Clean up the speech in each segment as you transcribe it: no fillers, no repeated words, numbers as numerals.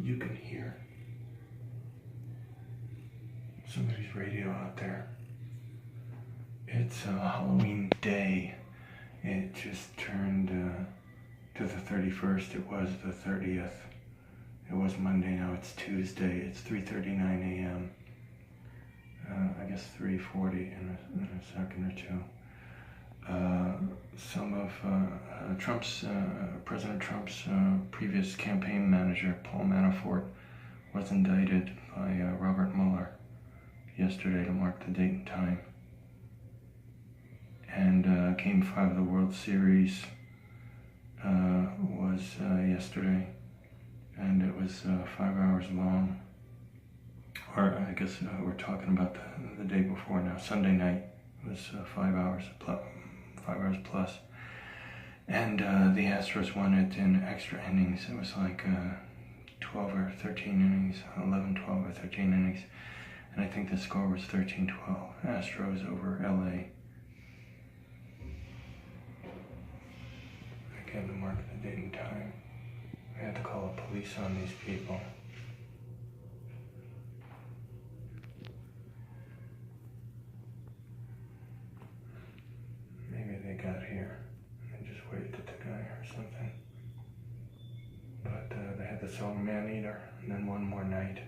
you can hear somebody's radio out there. It's Halloween day. It just turned to the 31st. It was the 30th. It was Monday, now it's Tuesday. It's 3:39 a.m. I guess 3:40 in a second or two. Some of President Trump's previous campaign manager, Paul Manafort, was indicted by Robert Mueller yesterday to mark the date and time. And Game 5 of the World Series was yesterday, and it was 5 hours long. Or I guess we're talking about the day before now. Sunday night was 5 hours plus. And the Astros won it in extra innings. It was like 12 or 13 innings, 11, 12 or 13 innings. And I think the score was 13-12. Astros over LA. Again, to mark the date and time. I had to call the police on these people. Maybe they got here and just waved at the guy or something. But they had the song Man Eater, and then One More Night,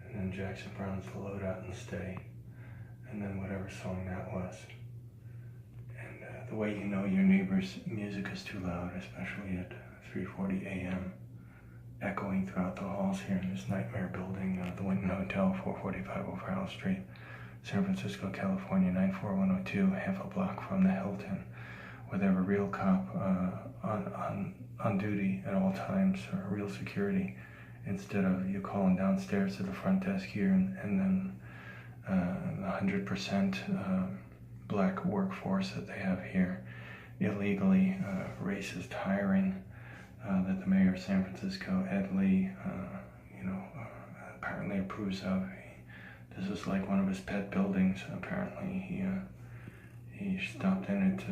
and then Jackson Browne's The Loadout and Stay, and then whatever song that was. And the way you know your neighbor's music is too loud, especially at 3:40 a.m., echoing throughout the halls here in this nightmare building, the Winton Hotel, 445 O'Farrell Street, San Francisco, California, 94102, half a block from the Hilton, where they have a real cop on duty at all times, or real security, instead of you calling downstairs to the front desk here and then the 100% black workforce that they have here, illegally racist hiring that the mayor of San Francisco, Ed Lee, apparently approves of. This is like one of his pet buildings. Apparently, he stopped in it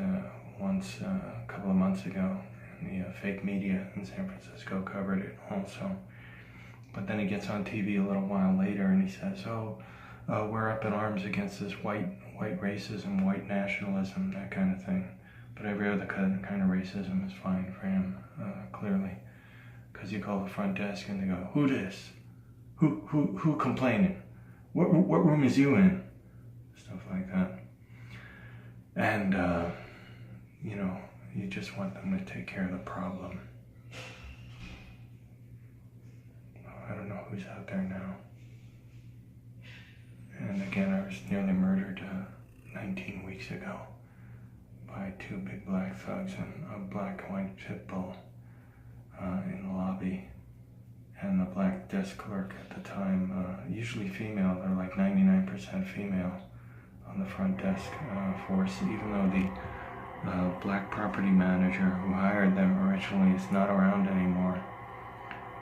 once a couple of months ago, and the fake media in San Francisco covered it also. But then he gets on TV a little while later and he says, we're up in arms against this white racism, white nationalism, that kind of thing. But every other kind of racism is fine for him, clearly. Because you call the front desk and they go, who this? Who complaining? What room is you in? Stuff like that. And, you just want them to take care of the problem. I don't know who's out there now. And again, I was nearly murdered 19 weeks ago by two big black thugs and a black and white pitbull in the lobby. And the black desk clerk at the time, usually female, they're like 99% female on the front desk force, even though the black property manager who hired them originally is not around anymore.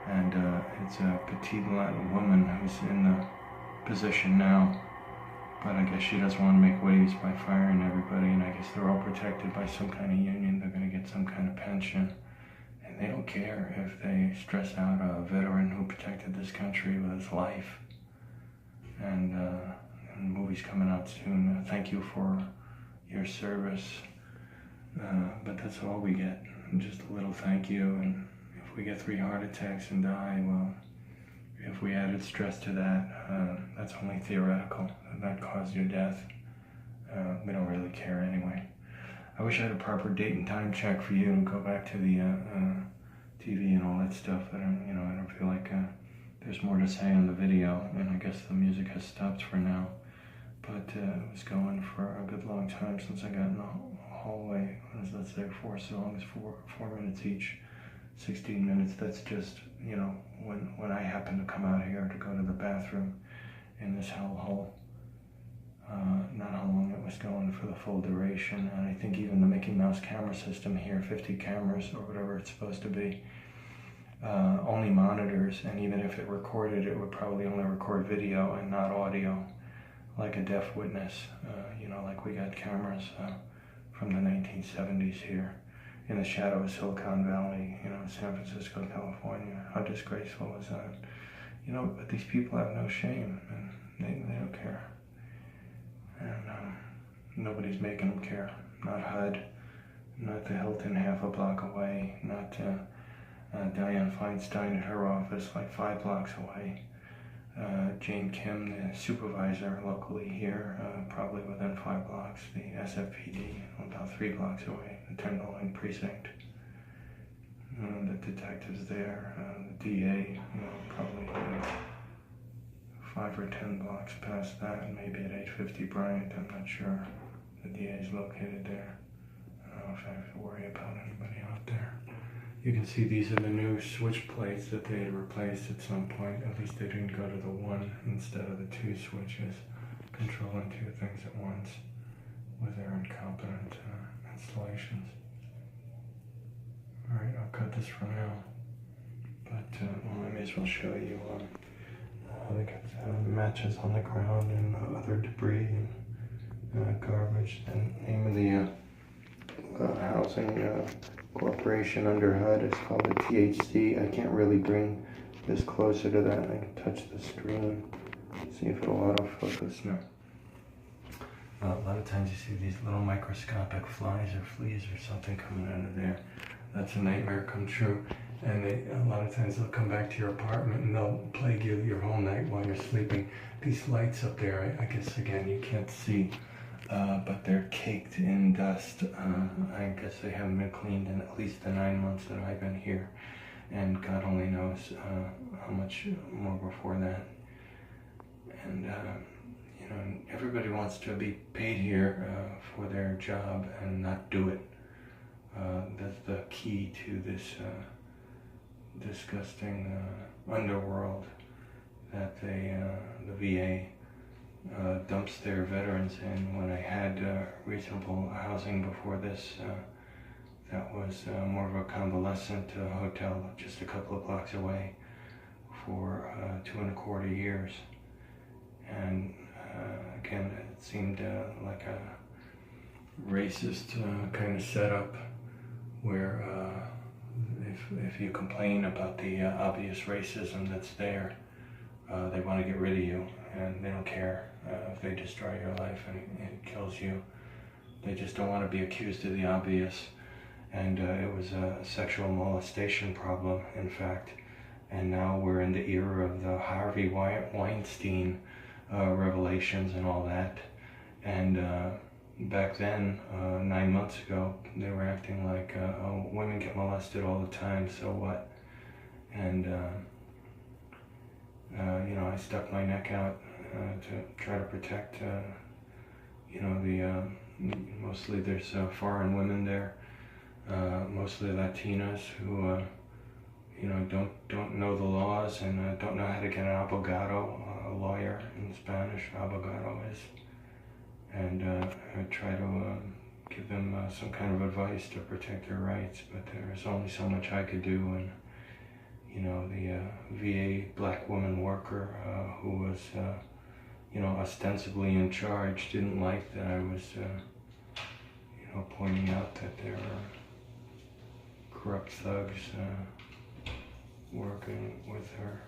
And it's a petite Latin woman who's in the position now. But I guess she doesn't want to make waves by firing everybody, and I guess they're all protected by some kind of union. They're going to get some kind of pension. And they don't care if they stress out a veteran who protected this country with his life. And the movie's coming out soon. Thank you for your service. But that's all we get. Just a little thank you. And if we get 3 heart attacks and die, well, if we added stress to that, that's only theoretical. That caused your death. We don't really care anyway. I wish I had a proper date and time check for you to go back to the TV and all that stuff, but I don't feel like there's more to say on the video, and I guess the music has stopped for now. But it was going for a good long time since I got in the hallway. Let's say 4 songs, 4 minutes each, 16 minutes. That's just, when I happen to come out here to go to the bathroom in this hellhole. Not how long it was going for the full duration, and I think even the Mickey Mouse camera system here, 50 cameras or whatever it's supposed to be, only monitors, and even if it recorded, it would probably only record video and not audio, like a deaf witness. Like we got cameras from the 1970s here, in the shadow of Silicon Valley, San Francisco, California. How disgraceful is that? But these people have no shame, and they don't care. And nobody's making them care. Not HUD, not the Hilton half a block away, not Dianne Feinstein at her office like 5 blocks away. Jane Kim, the supervisor locally here, probably within 5 blocks. The SFPD, about 3 blocks away, the Tenderloin precinct. The detectives there, the DA, probably 5 or 10 blocks past that, maybe at 850 Bryant, I'm not sure. The DA is located there. I don't know if I have to worry about anybody out there. You can see these are the new switch plates that they had replaced at some point. At least they didn't go to the 1 instead of the 2 switches, controlling 2 things at once with their incompetent installations. Alright, I'll cut this for now. But I may as well show you they got matches on the ground and other debris and garbage. And the name of the housing corporation under HUD is called the THC. I can't really bring this closer to that. I can touch the screen, see if it'll autofocus. No. A lot of times you see these little microscopic flies or fleas or something coming out of there. That's a nightmare come true. And a lot of times they'll come back to your apartment and they'll plague you your whole night while you're sleeping. These lights up there, I guess again you can't see, but they're caked in dust. I guess they haven't been cleaned in at least the 9 months that I've been here, and God only knows how much more before that. And everybody wants to be paid here for their job and not do it. That's the key to this disgusting underworld that the VA dumps their veterans in. When I had reasonable housing before this, that was more of a convalescent hotel just a couple of blocks away for 2¼ years. And again, it seemed like a racist kind of setup where if you complain about the obvious racism that's there, they want to get rid of you, and they don't care if they destroy your life and it kills you. They just don't want to be accused of the obvious. And it was a sexual molestation problem, in fact. And now we're in the era of the Harvey Weinstein revelations and all that. And back then, 9 months ago, they were acting like, oh, women get molested all the time, so what? And I stuck my neck out to try to protect, mostly there's foreign women there, mostly Latinas who, don't know the laws and don't know how to get an abogado, a lawyer in Spanish, abogado is, and I try to give them some kind of advice to protect their rights, but there's only so much I could do. And the VA black woman worker who was, ostensibly in charge didn't like that I was, pointing out that there are corrupt thugs working with her.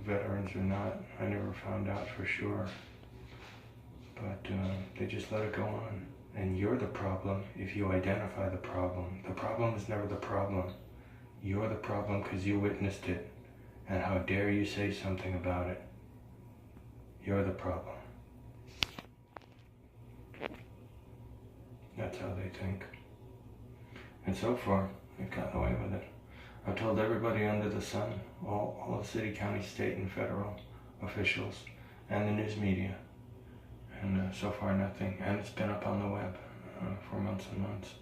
Veterans or not, I never found out for sure. But they just let it go on. And you're the problem if you identify the problem. The problem is never the problem. You're the problem because you witnessed it. And how dare you say something about it? You're the problem. That's how they think. And so far, they've gotten away with it. I've told everybody under the sun, all the city, county, state, and federal officials, and the news media. And so far nothing. And it's been up on the web for months and months.